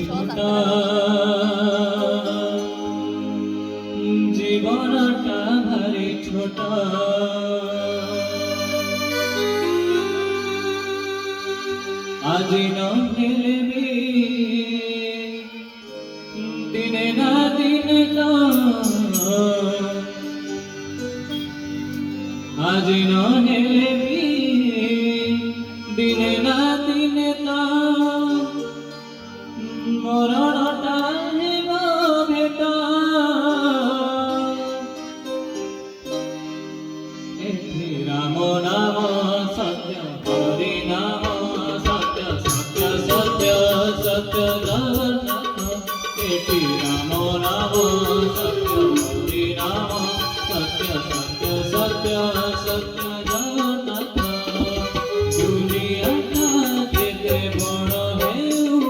छोटा जीवनटा भारी छोटा आज नहेले भी दिने ना दिने तो आज नहेले भी दिने ना दिने तो मरणटा हेब भेट एथि राम नाम सत्य हरि नाम सत्य सत्य सत्य सत्य जगन्नाथ एथि राम नाम सत्य हरि नाम सत्य सत्य सत्य सत्य जगन्नाथ दुनियाटा जेते बड़ हेउ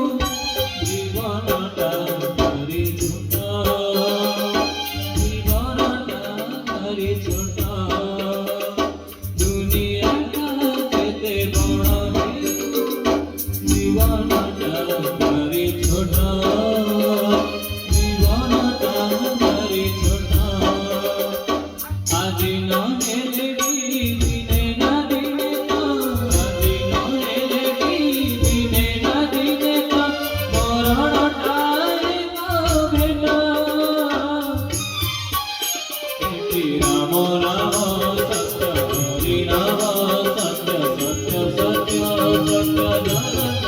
जीवनटा भारी छोटा जीवनटा भारी छोटा दुनियाटा जेते बड़ हेउ जीवनटा भारी छोटा जीवनटा भारी छोटा आज नहेले भी दिने ना दिने तो आज नहेले भी दिने ना दिने तो मरणटा हेब भेट एथि राम नाम सत्य हरि नाम सत्य सत्य सत्य सत्य जगन्नाथ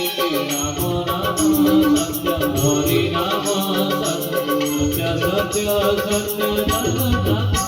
एथि राम नाम सत्य हरि नाम सत्य सत्य सत्य जगन्नाथ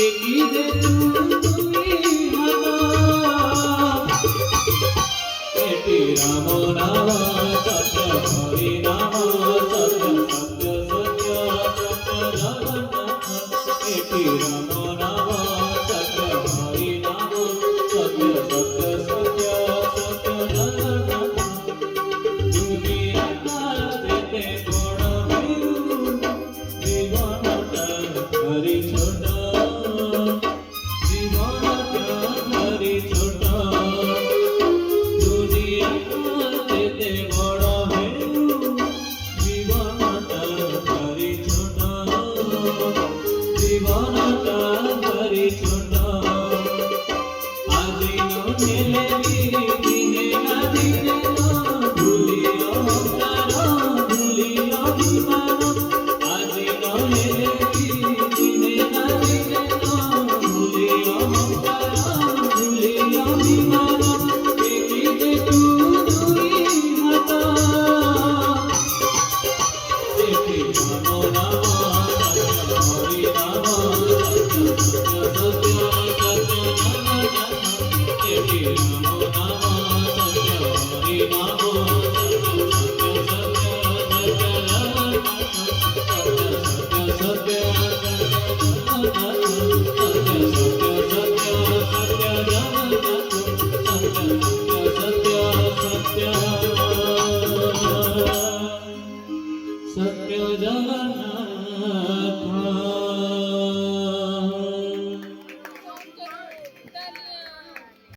एक হরি নাম